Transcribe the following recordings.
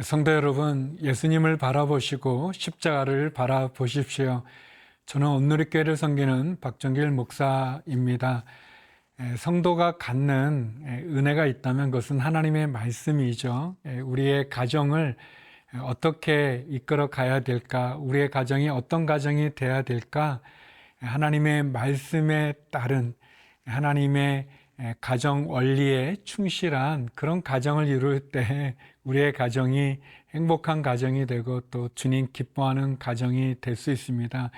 성도 여러분, 예수님을 바라보시고 십자가를 바라보십시오. 저는 온누리교회를 섬기는 박정길 목사입니다. 성도가 갖는 은혜가 있다면 그것은 하나님의 말씀이죠. 우리의 가정을 어떻게 이끌어 가야 될까? 우리의 가정이 어떤 가정이 돼야 될까? 하나님의 말씀에 따른 하나님의 가정 원리에 충실한 그런 가정을 이룰 때 우리의 가정이 행복한 가정이 되고 또 주님 기뻐하는 가정이 될 수 있습니다.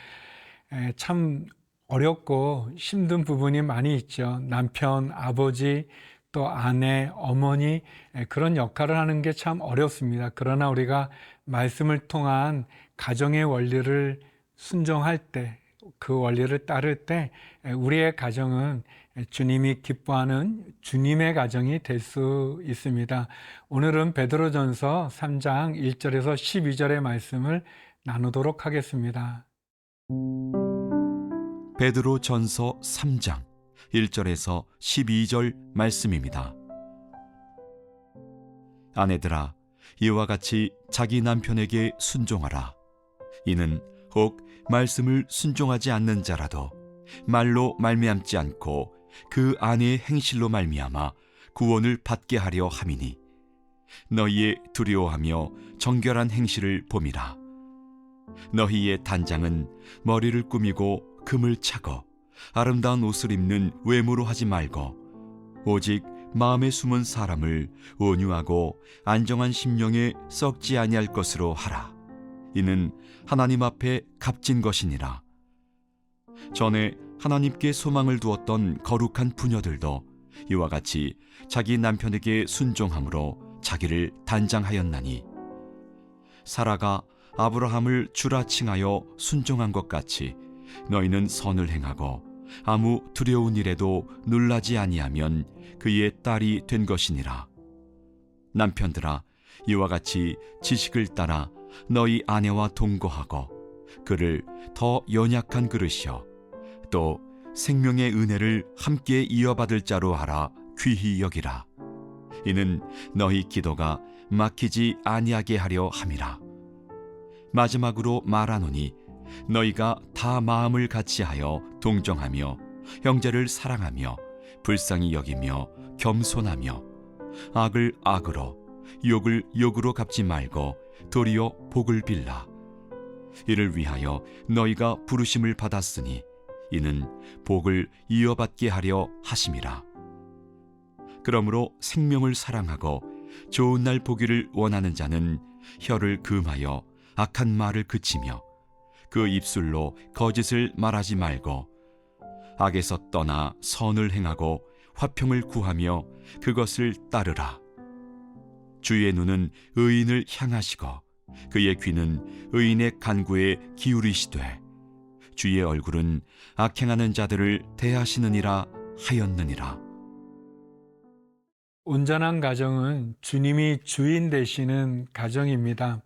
참 어렵고 힘든 부분이 많이 있죠. 남편, 아버지, 또 아내, 어머니 그런 역할을 하는 게 참 어렵습니다. 그러나 우리가 말씀을 통한 가정의 원리를 순종할 때, 그 원리를 따를 때 우리의 가정은 주님이 기뻐하는 주님의 가정이 될 수 있습니다. 오늘은 베드로전서 3장 1절에서 12절의 말씀을 나누도록 하겠습니다. 베드로전서 3장 1절에서 12절 말씀입니다. 아내들아, 이와 같이 자기 남편에게 순종하라. 이는 혹 말씀을 순종하지 않는 자라도 말로 말미암지 않고 그 아내의 행실로 말미암아 구원을 받게 하려 함이니 너희의 두려워하며 정결한 행실을 봄이라. 너희의 단장은 머리를 꾸미고 금을 차고 아름다운 옷을 입는 외모로 하지 말고 오직 마음에 숨은 사람을 온유하고 안정한 심령에 썩지 아니할 것으로 하라. 이는 하나님 앞에 값진 것이니라. 전에 하나님께 소망을 두었던 거룩한 부녀들도 이와 같이 자기 남편에게 순종함으로 자기를 단장하였나니 사라가 아브라함을 주라 칭하여 순종한 것 같이 너희는 선을 행하고 아무 두려운 일에도 놀라지 아니하면 그의 딸이 된 것이니라. 남편들아, 이와 같이 지식을 따라 너희 아내와 동거하고 그를 더 연약한 그릇이요 또 생명의 은혜를 함께 이어받을 자로 하라 귀히 여기라. 이는 너희 기도가 막히지 아니하게 하려 함이라. 마지막으로 말하노니 너희가 다 마음을 같이하여 동정하며 형제를 사랑하며 불쌍히 여기며 겸손하며 악을 악으로 욕을 욕으로 갚지 말고 도리어 복을 빌라. 이를 위하여 너희가 부르심을 받았으니 이는 복을 이어받게 하려 하심이라. 그러므로 생명을 사랑하고 좋은 날 보기를 원하는 자는 혀를 금하여 악한 말을 그치며 그 입술로 거짓을 말하지 말고 악에서 떠나 선을 행하고 화평을 구하며 그것을 따르라. 주의 눈은 의인을 향하시고 그의 귀는 의인의 간구에 기울이시되 주의 얼굴은 악행하는 자들을 대하시느니라 하였느니라. 온전한 가정은 주님이 주인 되시는 가정입니다.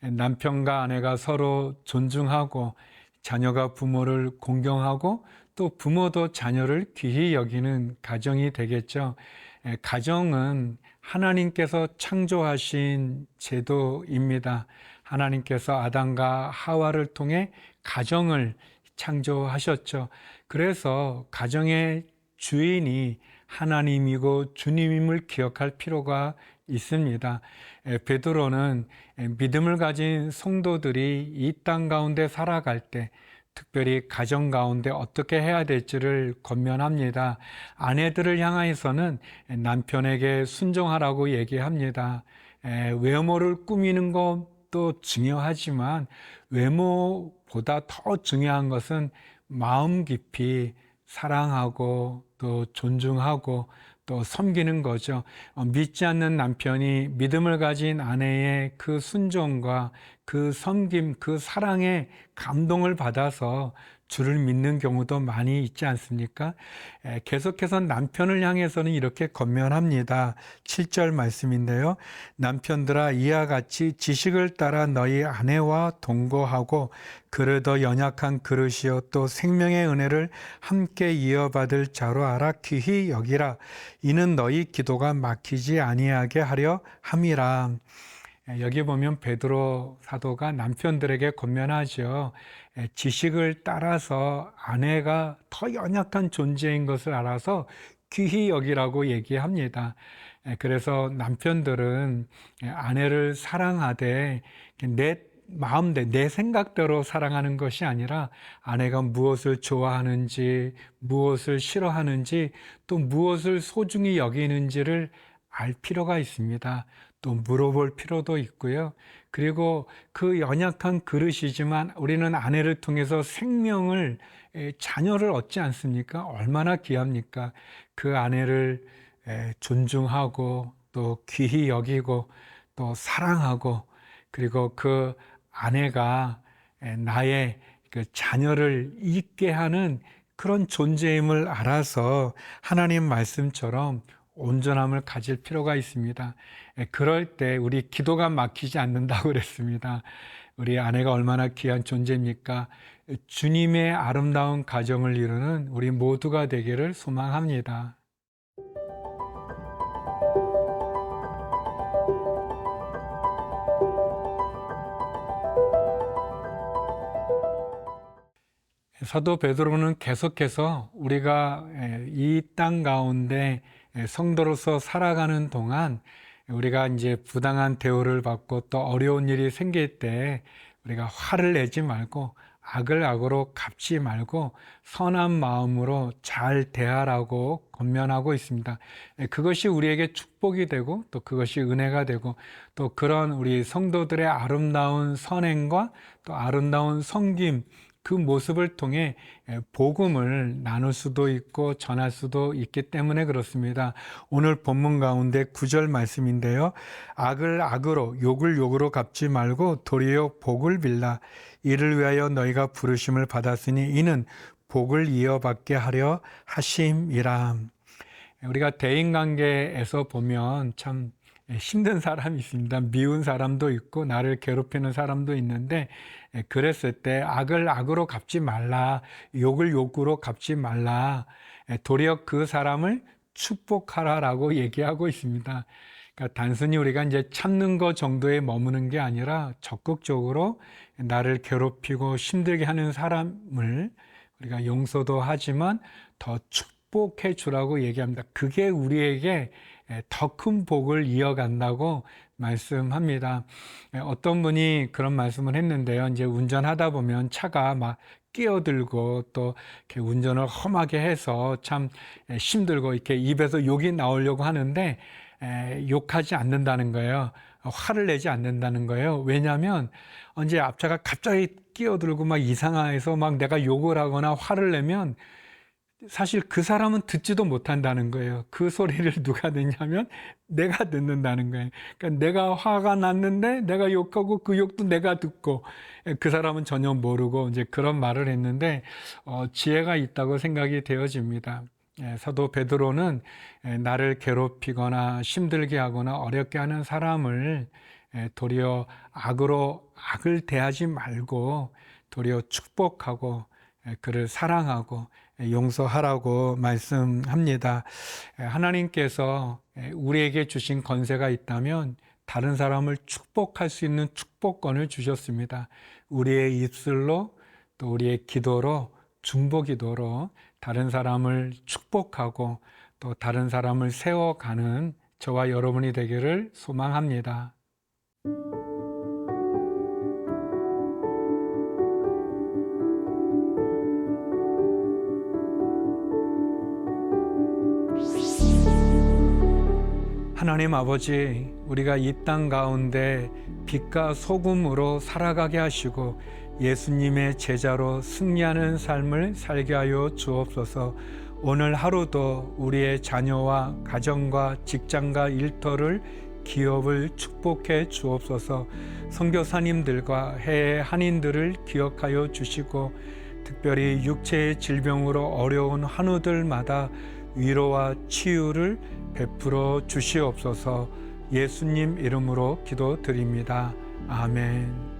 남편과 아내가 서로 존중하고 자녀가 부모를 공경하고 또 부모도 자녀를 귀히 여기는 가정이 되겠죠. 가정은 하나님께서 창조하신 제도입니다. 하나님께서 아담과 하와를 통해 가정을 창조하셨죠. 그래서 가정의 주인이 하나님이고 주님임을 기억할 필요가 있습니다. 베드로는 믿음을 가진 성도들이 이 땅 가운데 살아갈 때 특별히 가정 가운데 어떻게 해야 될지를 권면합니다. 아내들을 향하여서는 남편에게 순종하라고 얘기합니다. 외모를 꾸미는 것도 중요하지만 외모보다 더 중요한 것은 마음 깊이 사랑하고 또 존중하고 또 섬기는 거죠. 믿지 않는 남편이 믿음을 가진 아내의 그 순종과 그 섬김, 그 사랑에 감동을 받아서 주를 믿는 경우도 많이 있지 않습니까? 계속해서 남편을 향해서는 이렇게 권면합니다. 7절 말씀인데요. 남편들아, 이와 같이 지식을 따라 너희 아내와 동거하고 그를 더 연약한 그릇이요 또 생명의 은혜를 함께 이어받을 자로 알아 귀히 여기라. 이는 너희 기도가 막히지 아니하게 하려 함이라. 여기 보면 베드로 사도가 남편들에게 권면하죠. 지식을 따라서 아내가 더 연약한 존재인 것을 알아서 귀히 여기라고 얘기합니다. 그래서 남편들은 아내를 사랑하되 내 마음대로 내 생각대로 사랑하는 것이 아니라 아내가 무엇을 좋아하는지, 무엇을 싫어하는지, 또 무엇을 소중히 여기는지를 알 필요가 있습니다. 또 물어볼 필요도 있고요. 그리고 그 연약한 그릇이지만 우리는 아내를 통해서 생명을, 자녀를 얻지 않습니까? 얼마나 귀합니까? 그 아내를 존중하고 또 귀히 여기고 또 사랑하고, 그리고 그 아내가 나의 그 자녀를 있게 하는 그런 존재임을 알아서 하나님 말씀처럼 온전함을 가질 필요가 있습니다. 그럴 때 우리 기도가 막히지 않는다고 그랬습니다. 우리 아내가 얼마나 귀한 존재입니까? 주님의 아름다운 가정을 이루는 우리 모두가 되기를 소망합니다. 사도 베드로는 계속해서 우리가 이 땅 가운데 성도로서 살아가는 동안 우리가 이제 부당한 대우를 받고 또 어려운 일이 생길 때 우리가 화를 내지 말고 악을 악으로 갚지 말고 선한 마음으로 잘 대하라고 권면하고 있습니다. 그것이 우리에게 축복이 되고 또 그것이 은혜가 되고 또 그런 우리 성도들의 아름다운 선행과 또 아름다운 섬김, 그 모습을 통해 복음을 나눌 수도 있고 전할 수도 있기 때문에 그렇습니다. 오늘 본문 가운데 9절 말씀인데요. 악을 악으로 욕을 욕으로 갚지 말고 도리어 복을 빌라. 이를 위하여 너희가 부르심을 받았으니 이는 복을 이어받게 하려 하심이라. 우리가 대인관계에서 보면 참 힘든 사람이 있습니다. 미운 사람도 있고 나를 괴롭히는 사람도 있는데, 그랬을 때 악을 악으로 갚지 말라, 욕을 욕으로 갚지 말라, 도리어 그 사람을 축복하라라고 얘기하고 있습니다. 그러니까 단순히 우리가 이제 참는 것 정도에 머무는 게 아니라 적극적으로 나를 괴롭히고 힘들게 하는 사람을 우리가 용서도 하지만 더 축복해 주라고 얘기합니다. 그게 우리에게 더 큰 복을 이어간다고 말씀합니다. 어떤 분이 그런 말씀을 했는데요. 이제 운전하다 보면 차가 막 끼어들고 또 이렇게 운전을 험하게 해서 참 힘들고 이렇게 입에서 욕이 나오려고 하는데 욕하지 않는다는 거예요. 화를 내지 않는다는 거예요. 왜냐하면 이제 앞차가 갑자기 끼어들고 막 이상해서 막 내가 욕을 하거나 화를 내면 사실 그 사람은 듣지도 못한다는 거예요. 그 소리를 누가 듣냐면 내가 듣는다는 거예요. 그러니까 내가 화가 났는데 내가 욕하고 그 욕도 내가 듣고 그 사람은 전혀 모르고 이제 그런 말을 했는데 지혜가 있다고 생각이 되어집니다. 사도 베드로는 나를 괴롭히거나 힘들게 하거나 어렵게 하는 사람을 도리어 악으로 악을 대하지 말고 도리어 축복하고 그를 사랑하고 용서하라고 말씀합니다. 하나님께서 우리에게 주신 권세가 있다면 다른 사람을 축복할 수 있는 축복권을 주셨습니다. 우리의 입술로 또 우리의 기도로 중보기도로 다른 사람을 축복하고 또 다른 사람을 세워가는 저와 여러분이 되기를 소망합니다. 하나님 아버지, 우리가 이 땅 가운데 빛과 소금으로 살아가게 하시고 예수님의 제자로 승리하는 삶을 살게 하여 주옵소서. 오늘 하루도 우리의 자녀와 가정과 직장과 일터를 기업을 축복해 주옵소서. 선교사님들과 해외 한인들을 기억하여 주시고 특별히 육체의 질병으로 어려운 한우들마다 위로와 치유를 베풀어 주시옵소서. 예수님 이름으로 기도드립니다. 아멘.